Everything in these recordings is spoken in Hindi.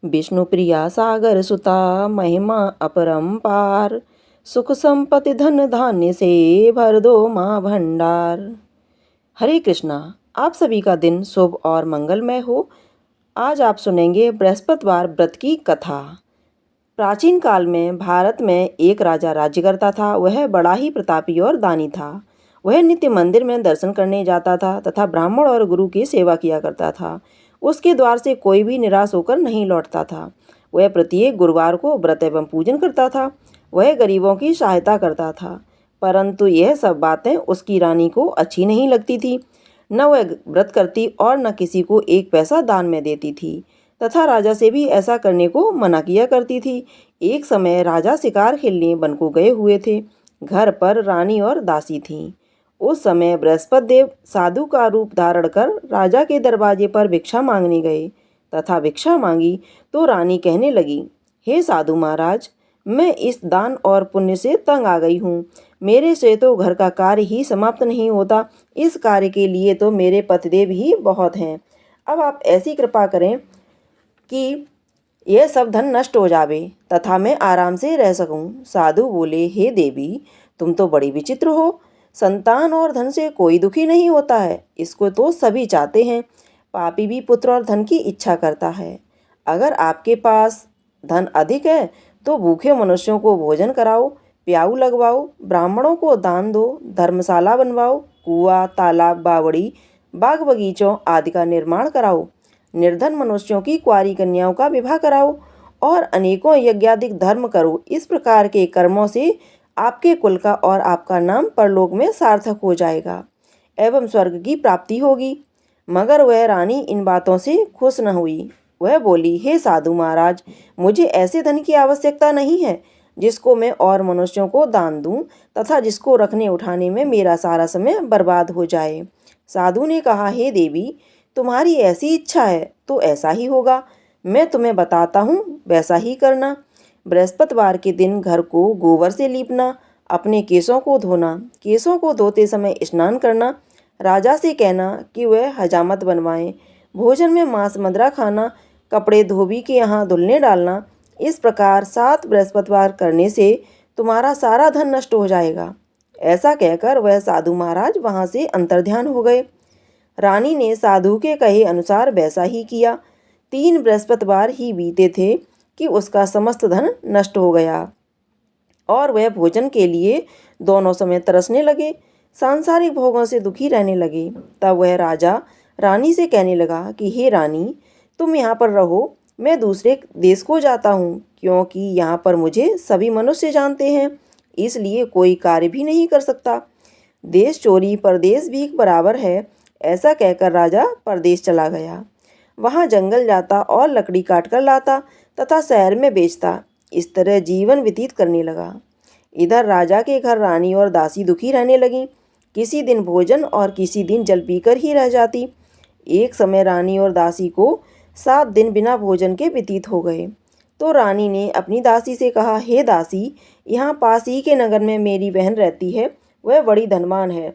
विष्णु प्रिया सागर सुता महिमा अपरंपार। सुख संपत्ति धन धान्य से भर दो माँ भंडार। हरे कृष्णा। आप सभी का दिन शुभ और मंगलमय हो। आज आप सुनेंगे बृहस्पतिवार व्रत की कथा। प्राचीन काल में भारत में एक राजा राज्य करता था। वह बड़ा ही प्रतापी और दानी था। वह नित्य मंदिर में दर्शन करने जाता था तथा ब्राह्मण और गुरु की सेवा किया करता था। उसके द्वार से कोई भी निराश होकर नहीं लौटता था। वह प्रत्येक गुरुवार को व्रत एवं पूजन करता था। वह गरीबों की सहायता करता था। परंतु यह सब बातें उसकी रानी को अच्छी नहीं लगती थी। न वह व्रत करती और न किसी को एक पैसा दान में देती थी तथा राजा से भी ऐसा करने को मना किया करती थी। एक समय राजा शिकार खेलने वन को गए हुए थे। घर पर रानी और दासी थीं। उस समय बृहस्पति देव साधु का रूप धारण कर राजा के दरवाजे पर भिक्षा मांगने गए तथा भिक्षा मांगी तो रानी कहने लगी, हे साधु महाराज, मैं इस दान और पुण्य से तंग आ गई हूँ। मेरे से तो घर का कार्य ही समाप्त नहीं होता। इस कार्य के लिए तो मेरे पतिदेव ही बहुत हैं। अब आप ऐसी कृपा करें कि यह सब धन नष्ट हो जावे तथा मैं आराम से रह सकूं। साधु बोले, हे देवी, तुम तो बड़ी विचित्र हो। संतान और धन से कोई दुखी नहीं होता है, इसको तो सभी चाहते हैं। पापी भी पुत्र और धन की इच्छा करता है। अगर आपके पास धन अधिक है तो भूखे मनुष्यों को भोजन कराओ, प्याऊ लगवाओ, ब्राह्मणों को दान दो, धर्मशाला बनवाओ, कुआं, तालाब, बावड़ी, बाग बगीचों आदि का निर्माण कराओ, निर्धन मनुष्यों की कुंवारी कन्याओं का विवाह कराओ और अनेकों यज्ञादिक धर्म करो। इस प्रकार के कर्मों से आपके कुल का और आपका नाम परलोक में सार्थक हो जाएगा एवं स्वर्ग की प्राप्ति होगी। मगर वह रानी इन बातों से खुश न हुई। वह बोली, हे साधु महाराज, मुझे ऐसे धन की आवश्यकता नहीं है जिसको मैं और मनुष्यों को दान दूं तथा जिसको रखने उठाने में मेरा सारा समय बर्बाद हो जाए। साधु ने कहा, हे देवी, तुम्हारी ऐसी इच्छा है तो ऐसा ही होगा। मैं तुम्हें बताता हूँ, वैसा ही करना। बृहस्पतिवार के दिन घर को गोबर से लीपना, अपने केसों को धोना, केसों को धोते समय स्नान करना, राजा से कहना कि वह हजामत बनवाएं, भोजन में मांस मदिरा खाना, कपड़े धोबी के यहाँ धुलने डालना। इस प्रकार 7 बृहस्पतिवार करने से तुम्हारा सारा धन नष्ट हो जाएगा। ऐसा कहकर वह साधु महाराज वहाँ से अंतर्ध्यान हो गए। रानी ने साधु के कहे अनुसार वैसा ही किया। 3 बृहस्पतिवार ही बीते थे कि उसका समस्त धन नष्ट हो गया और वह भोजन के लिए दोनों समय तरसने लगे, सांसारिक भोगों से दुखी रहने लगे। तब वह राजा रानी से कहने लगा कि हे रानी, तुम यहाँ पर रहो, मैं दूसरे देश को जाता हूँ, क्योंकि यहाँ पर मुझे सभी मनुष्य जानते हैं, इसलिए कोई कार्य भी नहीं कर सकता। देश चोरी परदेश भीख बराबर है। ऐसा कहकर राजा परदेश चला गया। वहाँ जंगल जाता और लकड़ी काट कर लाता तथा शहर में बेचता। इस तरह जीवन व्यतीत करने लगा। इधर राजा के घर रानी और दासी दुखी रहने लगीं। किसी दिन भोजन और किसी दिन जल पीकर ही रह जाती। एक समय रानी और दासी को 7 दिन बिना भोजन के व्यतीत हो गए। तो रानी ने अपनी दासी से कहा, हे दासी, यहाँ पास ही के नगर में मेरी बहन रहती है, वह बड़ी धनवान है,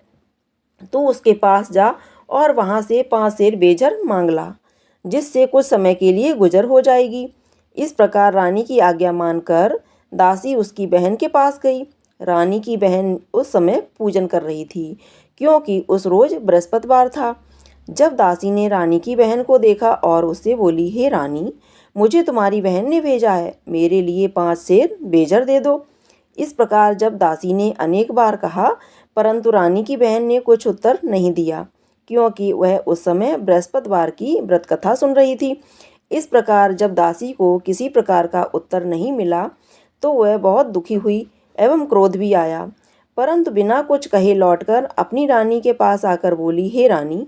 तो उसके पास जा और वहाँ से 5 सेर बेजर मांग ला, जिससे कुछ समय के लिए गुजर हो जाएगी। इस प्रकार रानी की आज्ञा मानकर दासी उसकी बहन के पास गई। रानी की बहन उस समय पूजन कर रही थी, क्योंकि उस रोज बृहस्पतिवार था। जब दासी ने रानी की बहन को देखा और उससे बोली, हे रानी, मुझे तुम्हारी बहन ने भेजा है, मेरे लिए 5 सेर बेजर दे दो। इस प्रकार जब दासी ने अनेक बार कहा, परंतु रानी की बहन ने कुछ उत्तर नहीं दिया, क्योंकि वह उस समय बृहस्पतिवार की व्रत कथा सुन रही थी। इस प्रकार जब दासी को किसी प्रकार का उत्तर नहीं मिला तो वह बहुत दुखी हुई एवं क्रोध भी आया, परंतु बिना कुछ कहे लौटकर अपनी रानी के पास आकर बोली, हे रानी,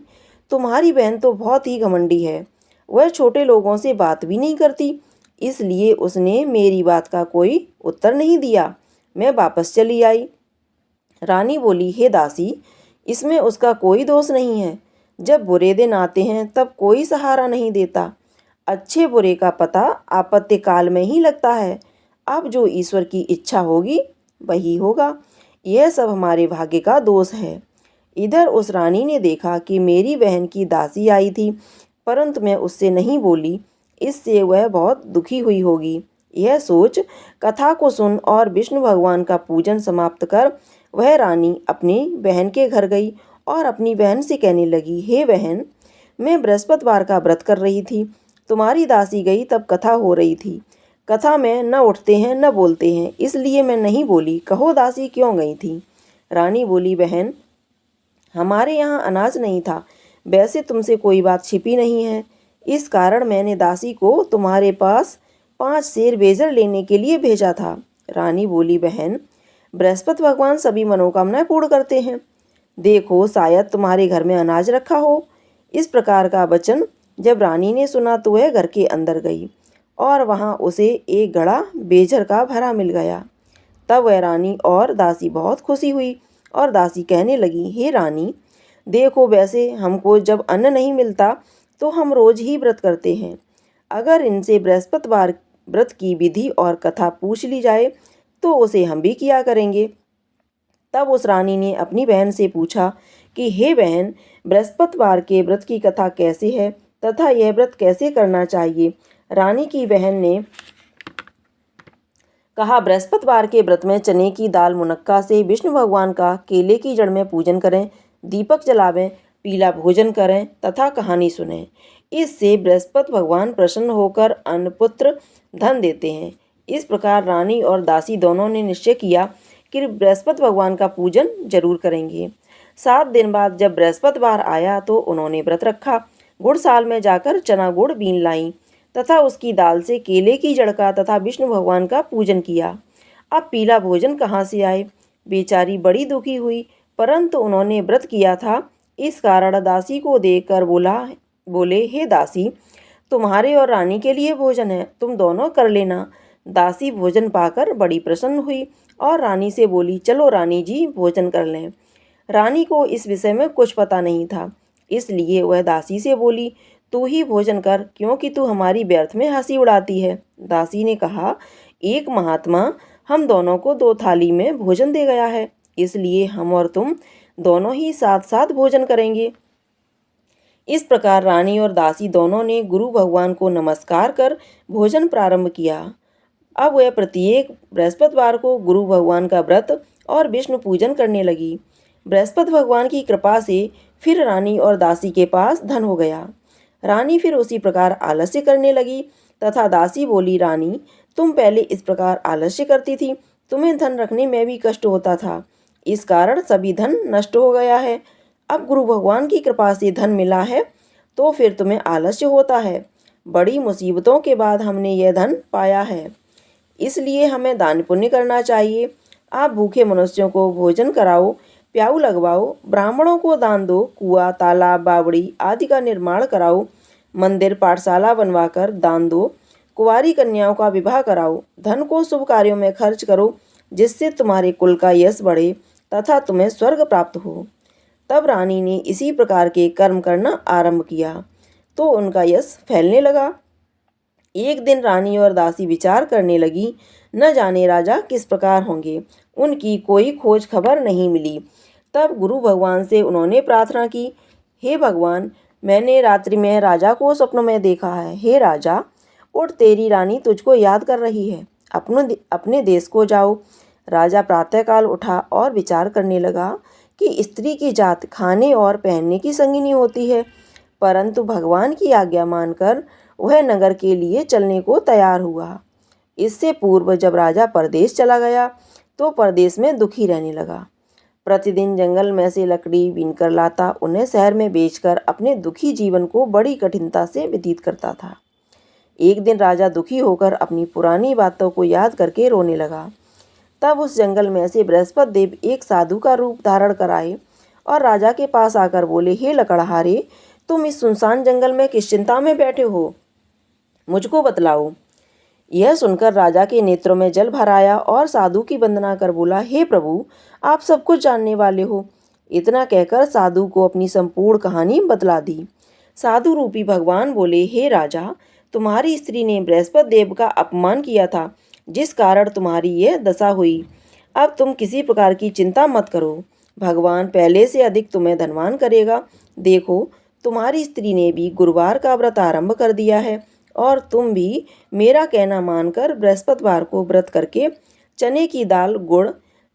तुम्हारी बहन तो बहुत ही घमंडी है, वह छोटे लोगों से बात भी नहीं करती, इसलिए उसने मेरी बात का कोई उत्तर नहीं दिया। मैं वापस चली आई। रानी बोली, हे दासी, इसमें उसका कोई दोष नहीं है। जब बुरे दिन आते हैं तब कोई सहारा नहीं देता। अच्छे बुरे का पता आपत्ति काल में ही लगता है। अब जो ईश्वर की इच्छा होगी वही होगा। यह सब हमारे भाग्य का दोष है। इधर उस रानी ने देखा कि मेरी बहन की दासी आई थी, परंतु मैं उससे नहीं बोली, इससे वह बहुत दुखी हुई होगी। यह सोच कथा को सुन और विष्णु भगवान का पूजन समाप्त कर वह रानी अपनी बहन के घर गई और अपनी बहन से कहने लगी, हे बहन, मैं बृहस्पतिवार का व्रत कर रही थी। तुम्हारी दासी गई तब कथा हो रही थी। कथा में न उठते हैं न बोलते हैं, इसलिए मैं नहीं बोली। कहो दासी क्यों गई थी? रानी बोली, बहन, हमारे यहाँ अनाज नहीं था। वैसे तुमसे कोई बात छिपी नहीं है, इस कारण मैंने दासी को तुम्हारे पास 5 सेर बेजर लेने के लिए भेजा था। रानी बोली, बहन, बृहस्पति भगवान सभी मनोकामनाएं पूर्ण करते हैं। देखो, शायद तुम्हारे घर में अनाज रखा हो। इस प्रकार का वचन जब रानी ने सुना तो वह घर के अंदर गई और वहाँ उसे एक घड़ा बेजर का भरा मिल गया। तब वह रानी और दासी बहुत खुशी हुई और दासी कहने लगी, हे रानी, देखो, वैसे हमको जब अन्न नहीं मिलता तो हम रोज ही व्रत करते हैं। अगर इनसे बृहस्पतिवार व्रत की विधि और कथा पूछ ली जाए तो उसे हम भी किया करेंगे। तब उस रानी ने अपनी बहन से पूछा कि हे बहन, बृहस्पतिवार के व्रत की कथा कैसे है तथा यह व्रत कैसे करना चाहिए? रानी की बहन ने कहा, बृहस्पतिवार के व्रत में चने की दाल मुनक्का से विष्णु भगवान का केले की जड़ में पूजन करें, दीपक जलावें, पीला भोजन करें तथा कहानी सुनें। इससे बृहस्पति भगवान प्रसन्न होकर अन्न, पुत्र, धन देते हैं। इस प्रकार रानी और दासी दोनों ने निश्चय किया कि बृहस्पति भगवान का पूजन जरूर करेंगे। 7 दिन बाद जब बृहस्पतिवार आया तो उन्होंने व्रत रखा। गुड़साल में जाकर चना गुड़ बीन लाई तथा उसकी दाल से केले की जड़ का तथा विष्णु भगवान का पूजन किया। अब पीला भोजन कहाँ से आए? बेचारी बड़ी दुखी हुई, परंतु उन्होंने व्रत किया था, इस कारण दासी को देखकर बोले, हे दासी, तुम्हारे और रानी के लिए भोजन है, तुम दोनों कर लेना। दासी भोजन पाकर बड़ी प्रसन्न हुई और रानी से बोली, चलो रानी जी, भोजन कर लें। रानी को इस विषय में कुछ पता नहीं था, इसलिए वह दासी से बोली, तू ही भोजन कर, क्योंकि तू हमारी व्यर्थ में हंसी उड़ाती है। दासी ने कहा, एक महात्मा हम दोनों को 2 थाली में भोजन दे गया है, इसलिए हम और तुम दोनों ही साथ साथ भोजन करेंगे। इस प्रकार रानी और दासी दोनों ने गुरु भगवान को नमस्कार कर भोजन प्रारंभ किया। अब वह प्रत्येक बृहस्पतिवार को गुरु भगवान का व्रत और विष्णु पूजन करने लगी। बृहस्पति भगवान की कृपा से फिर रानी और दासी के पास धन हो गया। रानी फिर उसी प्रकार आलस्य करने लगी तथा दासी बोली, रानी, तुम पहले इस प्रकार आलस्य करती थी, तुम्हें धन रखने में भी कष्ट होता था, इस कारण सभी धन नष्ट हो गया है। अब गुरु भगवान की कृपा से धन मिला है तो फिर तुम्हें आलस्य होता है। बड़ी मुसीबतों के बाद हमने यह धन पाया है, इसलिए हमें दान पुण्य करना चाहिए। आप भूखे मनुष्यों को भोजन कराओ, प्याऊ लगवाओ, ब्राह्मणों को दान दो, कुआं, तालाब, बावड़ी आदि का निर्माण कराओ, मंदिर, पाठशाला बनवाकर दान दो, कुंवारी कन्याओं का विवाह कराओ, धन को शुभ कार्यों में खर्च करो, जिससे तुम्हारे कुल का यश बढ़े तथा तुम्हें स्वर्ग प्राप्त हो। तब रानी ने इसी प्रकार के कर्म करना आरंभ किया तो उनका यश फैलने लगा। एक दिन रानी और दासी विचार करने लगी, न जाने राजा किस प्रकार होंगे, उनकी कोई खोज खबर नहीं मिली। तब गुरु भगवान से उन्होंने प्रार्थना की, हे भगवान, मैंने रात्रि में राजा को स्वप्न में देखा है। हे राजा, उठ, तेरी रानी तुझको याद कर रही है, अपने देश को जाओ। राजा प्रातःकाल उठा और विचार करने लगा कि स्त्री की जात खाने और पहनने की संगिनी होती है, परंतु भगवान की आज्ञा मानकर वह नगर के लिए चलने को तैयार हुआ। इससे पूर्व जब राजा परदेश चला गया तो परदेश में दुखी रहने लगा। प्रतिदिन जंगल में से लकड़ी बीनकर लाता, उन्हें शहर में बेचकर अपने दुखी जीवन को बड़ी कठिनता से व्यतीत करता था। एक दिन राजा दुखी होकर अपनी पुरानी बातों को याद करके रोने लगा। तब उस जंगल में से बृहस्पति देव एक साधु का रूप धारण कर आए और राजा के पास आकर बोले, हे लकड़हारे, तुम इस सुनसान जंगल में किस चिंता में बैठे हो, मुझको बतलाओ। यह सुनकर राजा के नेत्रों में जल भर आया और साधु की वंदना कर बोला, हे प्रभु, आप सब कुछ जानने वाले हो। इतना कहकर साधु को अपनी संपूर्ण कहानी बतला दी। साधु रूपी भगवान बोले, हे राजा, तुम्हारी स्त्री ने बृहस्पति देव का अपमान किया था, जिस कारण तुम्हारी यह दशा हुई। अब तुम किसी प्रकार की चिंता मत करो, भगवान पहले से अधिक तुम्हें धनवान करेगा। देखो, तुम्हारी स्त्री ने भी गुरुवार का व्रत आरंभ कर दिया है और तुम भी मेरा कहना मानकर बृहस्पतिवार को व्रत करके चने की दाल गुड़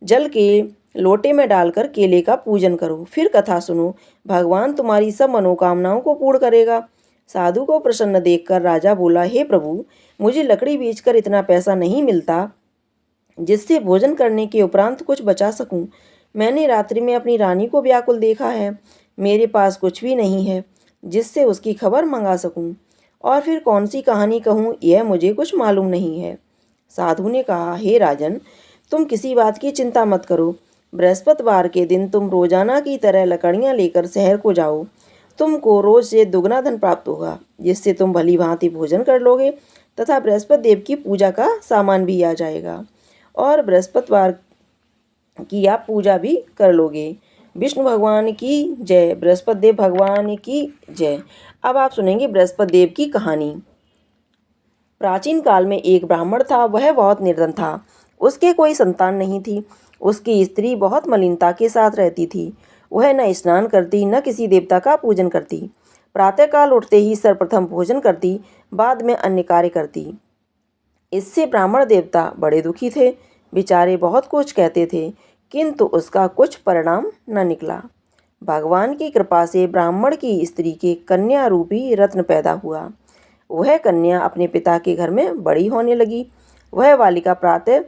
जल के लोटे में डालकर केले का पूजन करो। फिर कथा सुनो, भगवान तुम्हारी सब मनोकामनाओं को पूर्ण करेगा। साधु को प्रसन्न देखकर राजा बोला, हे प्रभु, मुझे लकड़ी बेचकर इतना पैसा नहीं मिलता जिससे भोजन करने के उपरांत कुछ बचा सकूं। मैंने रात्रि में अपनी रानी को व्याकुल देखा है। मेरे पास कुछ भी नहीं है जिससे उसकी खबर मंगा सकूं। और फिर कौन सी कहानी कहूं, यह मुझे कुछ मालूम नहीं है। साधु ने कहा, हे राजन, तुम किसी बात की चिंता मत करो। बृहस्पतिवार के दिन तुम रोजाना की तरह लकड़ियां लेकर शहर को जाओ। तुमको रोज से दुगना धन प्राप्त होगा, जिससे तुम भली भांति भोजन कर लोगे तथा बृहस्पति देव की पूजा का सामान भी आ जाएगा और बृहस्पतिवार की आप पूजा भी कर लोगे। विष्णु भगवान की जय, बृहस्पति देव भगवान की जय। अब आप सुनेंगे बृहस्पति देव की कहानी। प्राचीन काल में एक ब्राह्मण था। वह बहुत निर्धन था। उसके कोई संतान नहीं थी। उसकी स्त्री बहुत मलिनता के साथ रहती थी। वह न स्नान करती, न किसी देवता का पूजन करती। प्रातःकाल उठते ही सर्वप्रथम भोजन करती, बाद में अन्य कार्य करती। इससे ब्राह्मण देवता बड़े दुखी थे। बेचारे बहुत कुछ कहते थे, किंतु उसका कुछ परिणाम न निकला। भगवान की कृपा से ब्राह्मण की स्त्री के कन्या रूपी रत्न पैदा हुआ। वह कन्या अपने पिता के घर में बड़ी होने लगी। वह बालिका प्रातः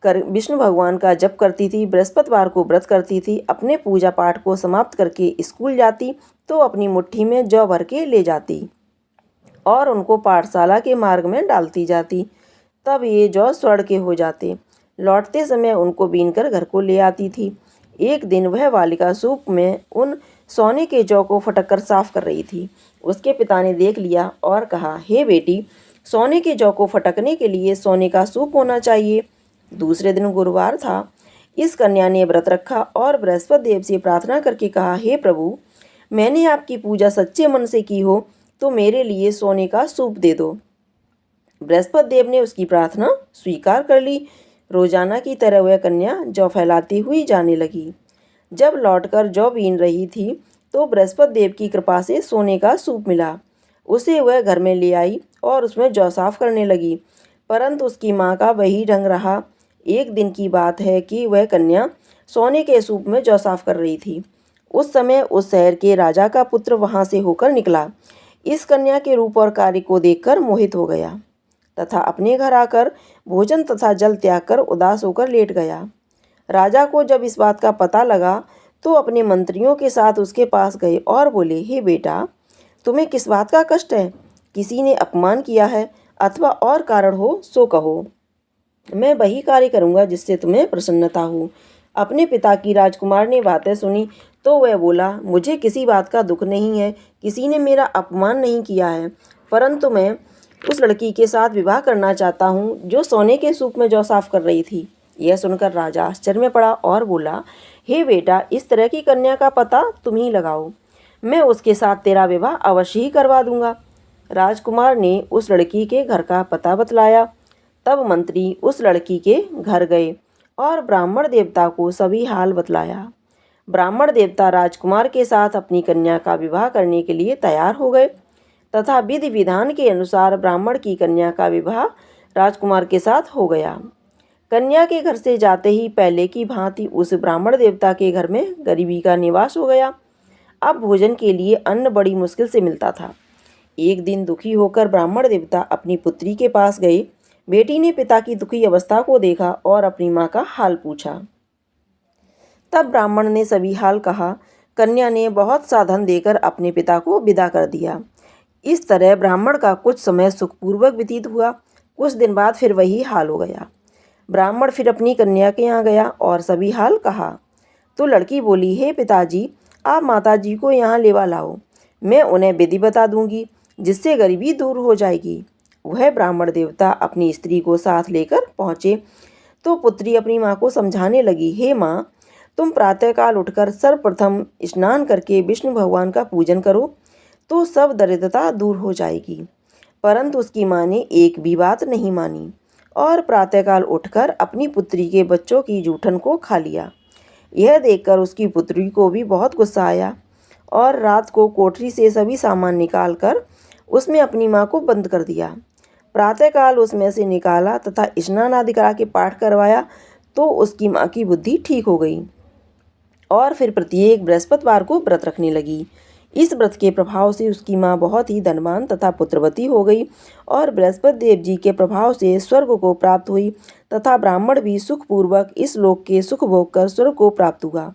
कर विष्णु भगवान का जप करती थी, बृहस्पतिवार को व्रत करती थी। अपने पूजा पाठ को समाप्त करके स्कूल जाती तो अपनी मुट्ठी में जौ भर के ले जाती और उनको पाठशाला के मार्ग में डालती जाती। तब ये जौ स्वर्ण के हो जाते। लौटते समय उनको बीनकर घर को ले आती थी। एक दिन वह बालिका सूप में उन सोने के जौ को फटक कर साफ कर रही थी। उसके पिता ने देख लिया और कहा, हे बेटी, सोने के जौ को फटकने के लिए सोने का सूप होना चाहिए। दूसरे दिन गुरुवार था। इस कन्या ने व्रत रखा और बृहस्पति देव से प्रार्थना करके कहा, हे प्रभु, मैंने आपकी पूजा सच्चे मन से की हो तो मेरे लिए सोने का सूप दे दो। बृहस्पति देव ने उसकी प्रार्थना स्वीकार कर ली। रोजाना की तरह वह कन्या जौ फैलाती हुई जाने लगी। जब लौटकर जौ बीन रही थी तो बृहस्पति देव की कृपा से सोने का सूप मिला। उसे वह घर में ले आई और उसमें जौ साफ करने लगी, परंतु उसकी माँ का वही ढंग रहा। एक दिन की बात है कि वह कन्या सोने के सूप में जौ साफ कर रही थी। उस समय उस शहर के राजा का पुत्र वहां से होकर निकला। इस कन्या के रूप और कार्य को देखकर मोहित हो गया तथा अपने घर आकर भोजन तथा जल त्याग कर उदास होकर लेट गया। राजा को जब इस बात का पता लगा तो अपने मंत्रियों के साथ उसके पास गए और बोले, हे बेटा, तुम्हें किस बात का कष्ट है? किसी ने अपमान किया है अथवा और कारण हो सो कहो। मैं वही कार्य करूँगा जिससे तुम्हें प्रसन्नता हो। अपने पिता की राजकुमार ने बातें सुनी तो वह बोला, मुझे किसी बात का दुख नहीं है। किसी ने मेरा अपमान नहीं किया है, परंतु मैं उस लड़की के साथ विवाह करना चाहता हूँ जो सोने के सूप में जौ साफ कर रही थी। यह सुनकर राजा आश्चर्य में पड़ा और बोला, हे बेटा, इस तरह की कन्या का पता तुम ही लगाओ। मैं उसके साथ तेरा विवाह अवश्य ही करवा दूंगा। राजकुमार ने उस लड़की के घर का पता बतलाया। तब मंत्री उस लड़की के घर गए और ब्राह्मण देवता को सभी हाल बतलाया। ब्राह्मण देवता राजकुमार के साथ अपनी कन्या का विवाह करने के लिए तैयार हो गए तथा विधि विधान के अनुसार ब्राह्मण की कन्या का विवाह राजकुमार के साथ हो गया। कन्या के घर से जाते ही पहले की भांति उस ब्राह्मण देवता के घर में गरीबी का निवास हो गया। अब भोजन के लिए अन्न बड़ी मुश्किल से मिलता था। एक दिन दुखी होकर ब्राह्मण देवता अपनी पुत्री के पास गए। बेटी ने पिता की दुखी अवस्था को देखा और अपनी माँ का हाल पूछा। तब ब्राह्मण ने सभी हाल कहा। कन्या ने बहुत सा धन देकर अपने पिता को विदा कर दिया। इस तरह ब्राह्मण का कुछ समय सुखपूर्वक व्यतीत हुआ। कुछ दिन बाद फिर वही हाल हो गया। ब्राह्मण फिर अपनी कन्या के यहाँ गया और सभी हाल कहा तो लड़की बोली, हे पिताजी, आप माताजी को यहाँ लेवा लाओ। मैं उन्हें विधि बता दूंगी जिससे गरीबी दूर हो जाएगी। वह ब्राह्मण देवता अपनी स्त्री को साथ लेकर पहुँचे तो पुत्री अपनी माँ को समझाने लगी, हे माँ, तुम प्रातःकाल उठकर सर्वप्रथम स्नान करके विष्णु भगवान का पूजन करो तो सब दरिद्रता दूर हो जाएगी। परंतु उसकी माँ ने एक भी बात नहीं मानी और प्रातःकाल उठकर अपनी पुत्री के बच्चों की जूठन को खा लिया। यह देखकर उसकी पुत्री को भी बहुत गुस्सा आया और रात को कोठरी से सभी सामान निकालकर उसमें अपनी माँ को बंद कर दिया। प्रातःकाल उसमें से निकाला तथा स्नान आदि करा के पाठ करवाया तो उसकी माँ की बुद्धि ठीक हो गई और फिर प्रत्येक बृहस्पतिवार को व्रत रखने लगी। इस व्रत के प्रभाव से उसकी माँ बहुत ही धनवान तथा पुत्रवती हो गई और बृहस्पति देव जी के प्रभाव से स्वर्ग को प्राप्त हुई तथा ब्राह्मण भी सुखपूर्वक इस लोक के सुख भोग कर स्वर्ग को प्राप्त हुआ।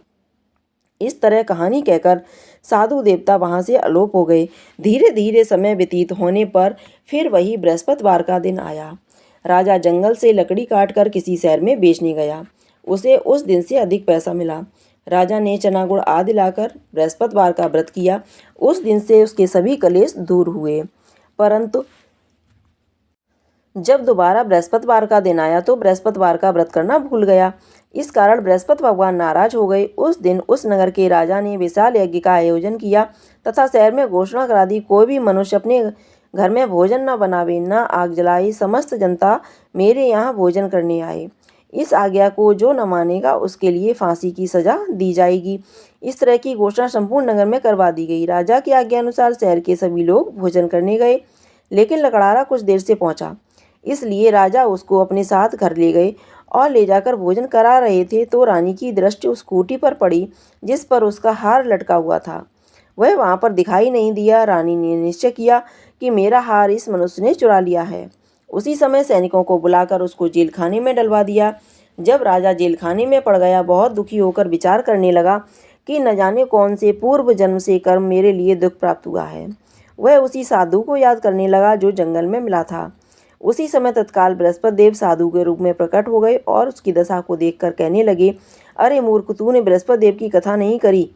इस तरह कहानी कहकर साधु देवता वहां से अलोप हो गए। धीरे धीरे समय व्यतीत होने पर फिर वही बृहस्पतिवार का दिन आया। राजा जंगल से लकड़ी काटकर किसी शहर में बेचने गया। उसे उस दिन से अधिक पैसा मिला। राजा ने चना गुड़ आदि लाकर बृहस्पतिवार का व्रत किया। उस दिन से उसके सभी कलेश दूर हुए। परंतु जब दोबारा बृहस्पतिवार का दिन आया तो बृहस्पतिवार का व्रत करना भूल गया। इस कारण बृहस्पति भगवान नाराज हो गए। उस दिन उस नगर के राजा ने विशाल यज्ञ का आयोजन किया तथा शहर में घोषणा करा दी, कोई भी मनुष्य अपने घर में भोजन न बनावे, न आग जलाए, समस्त जनता मेरे यहाँ भोजन करने आए। इस आज्ञा को जो न मानेगा उसके लिए फांसी की सजा दी जाएगी। इस तरह की घोषणा संपूर्ण नगर में करवा दी गई। राजा की आज्ञा अनुसार शहर के सभी लोग भोजन करने गए, लेकिन लकड़ारा कुछ देर से पहुंचा, इसलिए राजा उसको अपने साथ घर ले गए और ले जाकर भोजन करा रहे थे तो रानी की दृष्टि उस खूंटी पर पड़ी जिस पर उसका हार लटका हुआ था। वह वहां पर दिखाई नहीं दिया। रानी ने निश्चय किया कि मेरा हार इस मनुष्य ने चुरा लिया है। उसी समय सैनिकों को बुलाकर उसको जेलखाने में डलवा दिया। जब राजा जेलखाने में पड़ गया, बहुत दुखी होकर विचार करने लगा कि न जाने कौन से पूर्व जन्म से कर्म मेरे लिए दुख प्राप्त हुआ है। वह उसी साधु को याद करने लगा जो जंगल में मिला था। उसी समय तत्काल बृहस्पति देव साधु के रूप में प्रकट हो गए और उसकी दशा को देखकर कहने लगे, अरे मूर्ख, तूने बृहस्पति देव की कथा नहीं करी,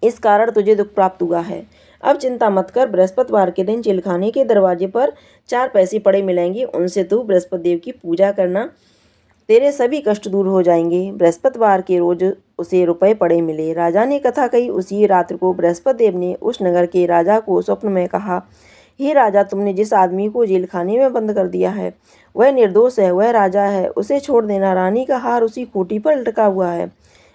इस कारण तुझे दुख प्राप्त हुआ है। अब चिंता मत कर, बृहस्पतिवार के दिन जेलखाने के दरवाजे पर 4 पैसे पड़े मिलेंगे, उनसे तू बृहस्पति देव की पूजा करना, तेरे सभी कष्ट दूर हो जाएंगे। बृहस्पतिवार के रोज उसे रुपए पड़े मिले। राजा ने कथा कही। उसी रात्र को बृहस्पति देव ने उस नगर के राजा को स्वप्न में कहा, हे राजा, तुमने जिस आदमी को जेलखाने में बंद कर दिया है वह निर्दोष है, वह राजा है, उसे छोड़ देना। रानी का हार उसी खूंटी पर लटका हुआ है।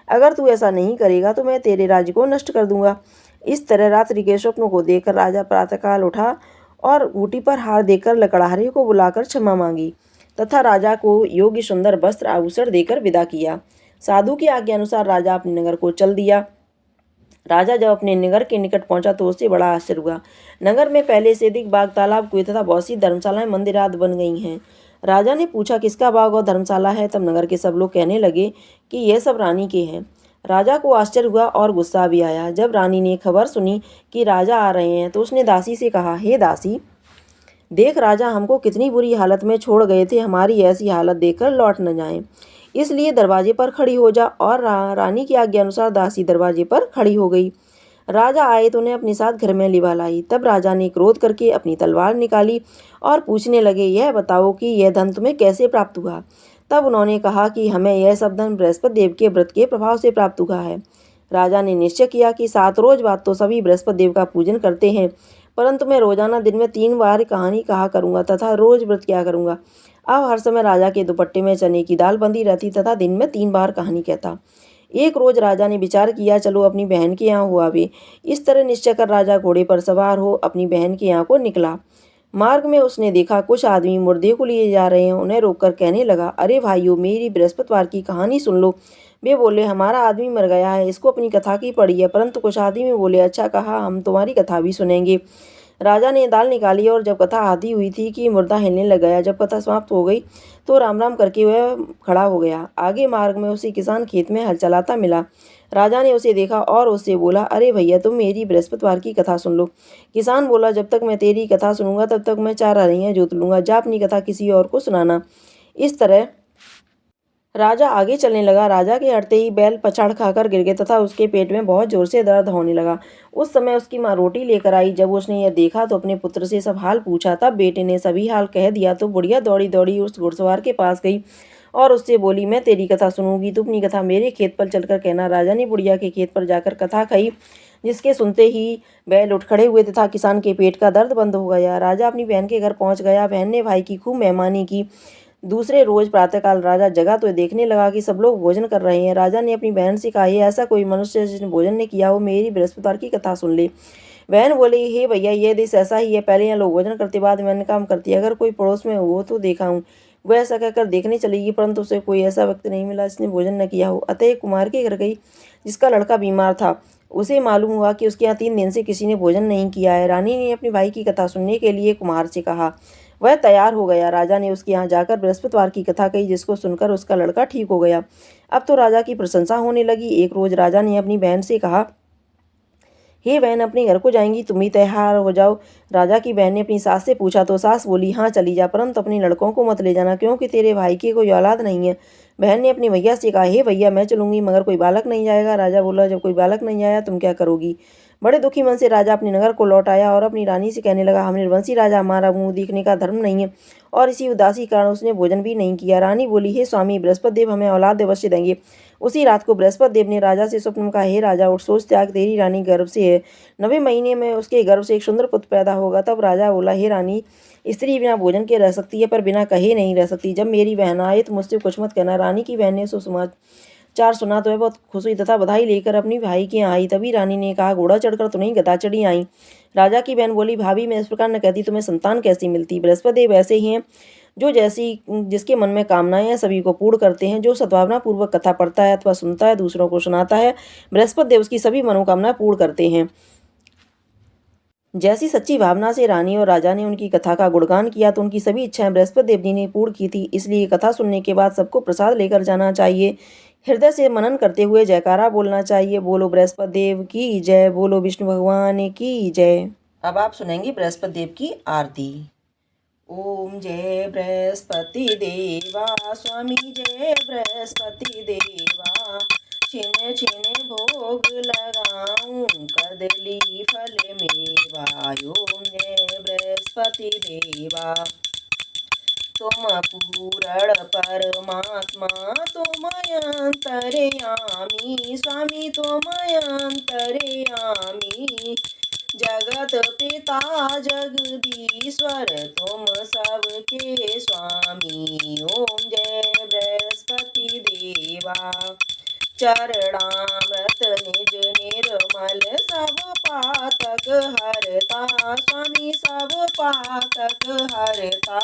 अगर तू ऐसा नहीं करेगा तो मैं तेरे राज्य को नष्ट कर दूंगा। इस तरह रात्रि के स्वप्न को देखकर राजा प्रातःकाल उठा और खूंटी पर हार देकर लकड़हारे को बुलाकर क्षमा मांगी तथा राजा को योग्य सुंदर वस्त्र आभूषण देकर विदा किया। साधु की आज्ञा अनुसार राजा अपने नगर को चल दिया। राजा जब अपने नगर के निकट पहुंचा तो उससे बड़ा आश्चर्य हुआ। नगर में पहले से अधिक बाग, तालाब, कुएं तथा बहुत सी धर्मशालाएं, मंदिर आदि बन गई हैं। राजा ने पूछा, किसका बाग और धर्मशाला है? तब नगर के सब लोग कहने लगे कि यह सब रानी के हैं। राजा को आश्चर्य हुआ और गुस्सा भी आया। जब रानी ने खबर सुनी कि राजा आ रहे हैं तो उसने दासी से कहा, हे दासी, देख, राजा हमको कितनी बुरी हालत में छोड़ गए थे, हमारी ऐसी हालत देखकर लौट न जाएं, इसलिए दरवाजे पर खड़ी हो जा। और रानी की आज्ञा अनुसार दासी दरवाजे पर खड़ी हो गई। राजा आए तो उन्हें अपने साथ घर में लिवा लाई। तब राजा ने क्रोध करके अपनी तलवार निकाली और पूछने लगे, यह बताओ कि यह धन तुम्हें कैसे प्राप्त हुआ? तब उन्होंने कहा कि हमें यह सब धन बृहस्पति देव के व्रत के प्रभाव से प्राप्त हुआ है। राजा ने निश्चय किया कि 7 रोज बाद तो सभी बृहस्पति देव का पूजन करते हैं, परंतु मैं रोजाना दिन में 3 बार कहानी कहा करूंगा तथा रोज व्रत किया करूंगा। अब हर समय राजा के दुपट्टे में चने की दाल बंधी रहती तथा दिन में 3 बार कहानी कहता। एक रोज राजा ने विचार किया, चलो अपनी बहन के यहाँ हो आवे। इस तरह निश्चय कर राजा घोड़े पर सवार हो अपनी बहन के यहाँ को निकला। मार्ग में उसने देखा कुछ आदमी मुर्दे को लिए जा रहे हैं। उन्हें रोककर कहने लगा, अरे भाइयों, मेरी बृहस्पतिवार की कहानी सुन लो। वे बोले, हमारा आदमी मर गया है, इसको अपनी कथा की पड़ी है। परंतु कुछ आदमी बोले, अच्छा कहा, हम तुम्हारी कथा भी सुनेंगे। राजा ने दाल निकाली और जब कथा आधी हुई थी कि मुर्दा हिलने लग गया। जब कथा समाप्त हो गई तो राम राम करके वह खड़ा हो गया। आगे मार्ग में उसे किसान खेत में हल चलाता मिला। राजा ने उसे देखा और उससे बोला, अरे भैया, तुम मेरी बृहस्पतिवार की कथा सुन लो। किसान बोला, जब तक मैं तेरी कथा सुनूंगा तब तक मैं 4 अरैयां जोत लूंगा, जा अपनी कथा किसी और को सुनाना। इस तरह राजा आगे चलने लगा। राजा के हटते ही बैल पछाड़ खाकर गिर गए तथा उसके पेट में बहुत जोर से दर्द होने लगा। उस समय उसकी माँ रोटी लेकर आई। जब उसने यह देखा तो अपने पुत्र से सब हाल पूछा। तब बेटे ने सभी हाल कह दिया तो बुढ़िया दौड़ी दौड़ी उस घुड़सवार के पास गई और उससे बोली, मैं तेरी कथा सुनूंगी, तू अपनी कथा मेरे खेत पर चलकर कहना। राजा ने बुढ़िया के खेत पर जाकर कथा कही, जिसके सुनते ही बैल उठ खड़े हुए तथा किसान के पेट का दर्द बंद हो गया। राजा अपनी बहन के घर पहुंच गया। बहन ने भाई की खूब मेहमानी की। दूसरे रोज प्रातःकाल राजा जगा तो देखने लगा कि सब लोग भोजन कर रहे हैं। राजा ने अपनी बहन से कहा, ऐसा कोई मनुष्य जिसने भोजन नहीं किया हो, मेरी बृहस्पतिवार की कथा सुन ले। बहन बोली, हे भैया ये देश ऐसा ही है, पहले यहाँ लोग भोजन करते बाद में अन्य काम करते, अगर कोई पड़ोस में हो तो देखा हूँ। वह ऐसा कहकर देखने चलेगी, परंतु उसे कोई ऐसा व्यक्ति नहीं मिला जिसने भोजन न किया हो। अतः एक कुमार के घर गई जिसका लड़का बीमार था। उसे मालूम हुआ कि उसके यहाँ 3 दिन से किसी ने भोजन नहीं किया है। रानी ने अपने भाई की कथा सुनने के लिए कुम्हार से कहा। वह तैयार हो गया। राजा ने उसके यहाँ जाकर बृहस्पतिवार की कथा कही, जिसको सुनकर उसका लड़का ठीक हो गया। अब तो राजा की प्रशंसा होने लगी। एक रोज राजा ने अपनी बहन से कहा, हे बहन, अपने घर को जाएंगी, तुम ही तैयार हो जाओ। राजा की बहन ने अपनी सास से पूछा तो सास बोली, हाँ चली जा, परंतु अपने लड़कों को मत ले जाना, क्योंकि तेरे भाई की कोई औलाद नहीं है। बहन ने अपने भैया से कहा, हे भैया, मैं चलूंगी, मगर कोई बालक नहीं जाएगा। राजा बोला, जब कोई बालक नहीं आया तुम क्या करोगी? बड़े दुखी मन से राजा अपने नगर को लौट आया और अपनी रानी से कहने लगा, हम निर्वंशी राजा, हमारा मुंह देखने का धर्म नहीं है, और इसी उदासी के कारण उसने भोजन भी नहीं किया। रानी बोली, हे स्वामी, बृहस्पति देव हमें औलाद अवश्य देंगे। उसी रात को बृहस्पति देव ने राजा से स्वप्न में कहा, हे राजा, उठ, सोच त्याग, तेरी रानी गर्भ से है, 9वें महीने में उसके गर्भ से एक सुंदर पुत्र पैदा होगा। तब राजा बोला, हे रानी, स्त्री बिना भोजन के रह सकती है, पर बिना कहे नहीं रह सकती। जब मेरी बहन आए तो मुझसे कुछ मत कहना। रानी की बहन ने सुसमाचार सुना तो वह बहुत खुश हुई तथा बधाई लेकर अपनी भाई के यहाँ आई। तभी रानी ने कहा, घोड़ा चढ़कर तो नहीं, गधा चढ़ी आई। राजा की बहन बोली, भाभी, मैं इस प्रकार न कहती, तुम्हें संतान कैसी मिलती? बृहस्पति देव ऐसे ही हैं जो जिसके मन में कामनाएं हैं सभी को पूर्ण करते हैं। जो सद्भावना पूर्वक कथा पढ़ता है अथवा सुनता है, दूसरों को सुनाता है, बृहस्पति देव उसकी सभी मनोकामनाएं पूर्ण करते हैं। जैसी सच्ची भावना से रानी और राजा ने उनकी कथा का गुणगान किया तो उनकी सभी इच्छाएं बृहस्पति देव जी ने पूर्ण की थी। इसलिए कथा सुनने के बाद सबको प्रसाद लेकर जाना चाहिए। हृदय से मनन करते हुए जयकारा बोलना चाहिए। बोलो बृहस्पति देव की जय, बोलो विष्णु भगवान की जय। अब आप सुनेंगे बृहस्पति देव की आरती। ओम जय बृहस्पति देवा, स्वामी जय बृहस्पति देवा, छिन छिन भोग लगाऊं, कदली फल मेवा। ओम जय बृहस्पति देवा, तुम पूरण परमात्मा, तुम अंतर्यामी, स्वामी तुम अंतर्यामी, जगत पिता जगदीश्वर, तुम सबके स्वामी। ओम जय बृहस्पति देवा, चरणामृत निज निर्मल, सब पातक हरता, स्वामी सब पातक हरता,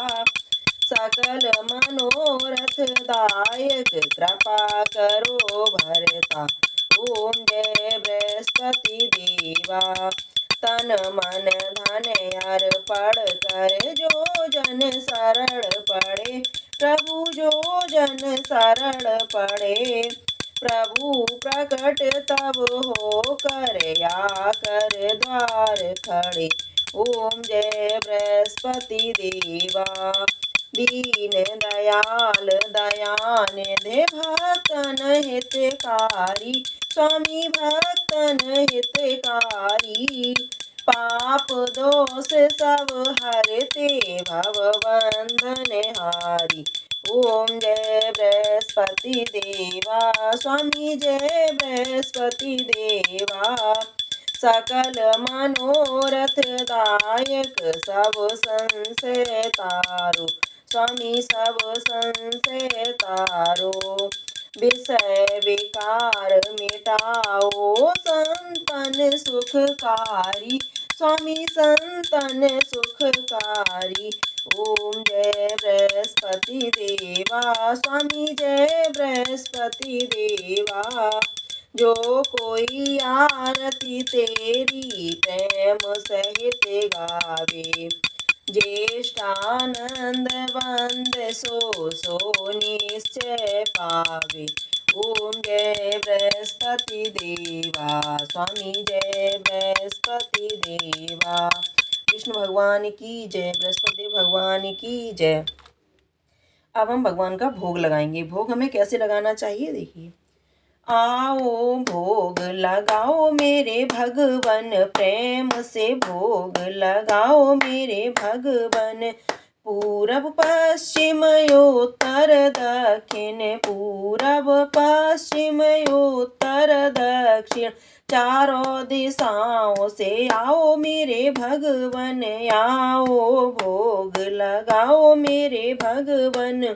सकल मनोरथ दायक, कृपा करो भरता। ओम जय बृहस्पति देवा, तन मन धन अर्पण कर, जो जन शरण पड़े, प्रभु जो जन शरण पड़े, प्रभु प्रकट तब हो कर, या कर द्वार खड़े। ओम जय बृहस्पति देवा, दीन दयाल दयानिधि, भक्तन हितकारी, स्वामी भक्तन हितकारी, पाप दोष सब हरते, भव बंधन हारी। ओम जय बृहस्पति देवा, स्वामी जय बृहस्पति देवा, सकल मनोरथ दायक, सब संशय तारो, स्वामी सब संशय तारो, विषय विकार मिटाओ, संतन सुखकारी, स्वामी संतन सुखकारी। ओम जय बृहस्पति देवा, स्वामी जय बृहस्पति देवा, जो कोई आरती तेरी प्रेम सहित गावे, ज्येष्ठानंद वंद सो निश्चय पावे। ओम जय बृहस्पति देवा, स्वामी जय बृहस्पति देवा, विष्णु भगवान की जय, बृहस्पति देव भगवान की जय। अब हम भगवान का भोग लगाएंगे। भोग हमें कैसे लगाना चाहिए, देखिए। आओ भोग लगाओ मेरे भगवन, प्रेम से भोग लगाओ मेरे भगवन, पूरब पश्चिम उत्तर दक्षिण, पूरब पश्चिम उत्तर दक्षिण, चारों दिशाओं से आओ मेरे भगवन, आओ भोग लगाओ मेरे भगवन,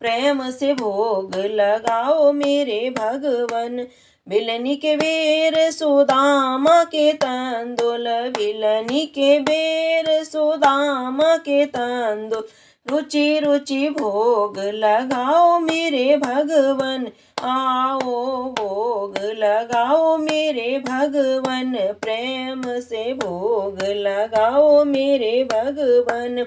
प्रेम से भोग लगाओ मेरे भगवन, बिलनी के बेर सुदामा के तंदुल, बिलनी के बेर सुदामा के तंदुल, रुचि रुचि भोग लगाओ मेरे भगवन, आओ भोग लगाओ मेरे भगवन, प्रेम से भोग लगाओ मेरे भगवन,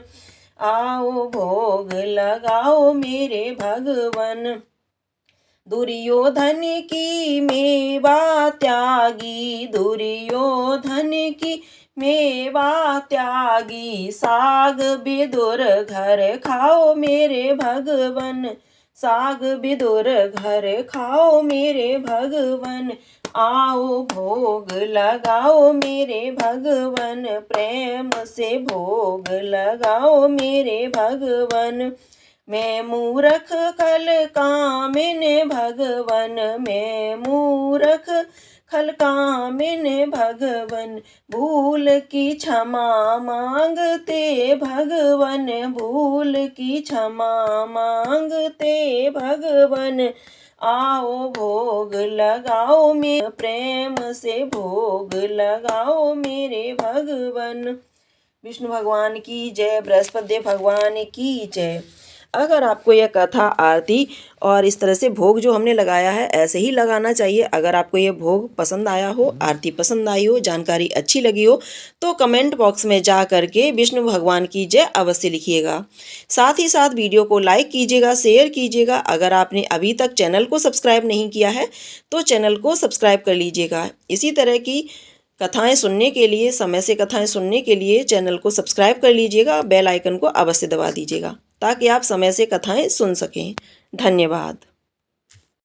आओ भोग लगाओ मेरे भगवन। दुर्योधन की मेवा त्यागी, दुर्योधन की मेवा त्यागी, साग बिदुर घर खाओ मेरे भगवन, साग बिदुर घर खाओ मेरे भगवन, आओ भोग लगाओ मेरे भगवन, प्रेम से भोग लगाओ मेरे भगवन। मैं मूरख खल कामिन भगवन, मैं मूरख खल कामिन भगवन, भूल की क्षमा मांगते भगवन, भूल की क्षमा मांगते भगवन, आओ भोग लगाओ मेरे प्रेम से भोग लगाओ मेरे भगवन। विष्णु भगवान की जय, बृहस्पति देव भगवान की जय। अगर आपको यह कथा, आरती और इस तरह से भोग जो हमने लगाया है ऐसे ही लगाना चाहिए। अगर आपको ये भोग पसंद आया हो, आरती पसंद आई हो, जानकारी अच्छी लगी हो, तो कमेंट बॉक्स में जा करके विष्णु भगवान की जय अवश्य लिखिएगा। साथ ही साथ वीडियो को लाइक कीजिएगा, शेयर कीजिएगा। अगर आपने अभी तक चैनल को सब्सक्राइब नहीं किया है तो चैनल को सब्सक्राइब कर लीजिएगा। इसी तरह की कथाएं सुनने के लिए, समय से कथाएं सुनने के लिए चैनल को सब्सक्राइब कर लीजिएगा, बेल आइकन को अवश्य दबा दीजिएगा ताकि आप समय से कथाएं सुन सकें। धन्यवाद।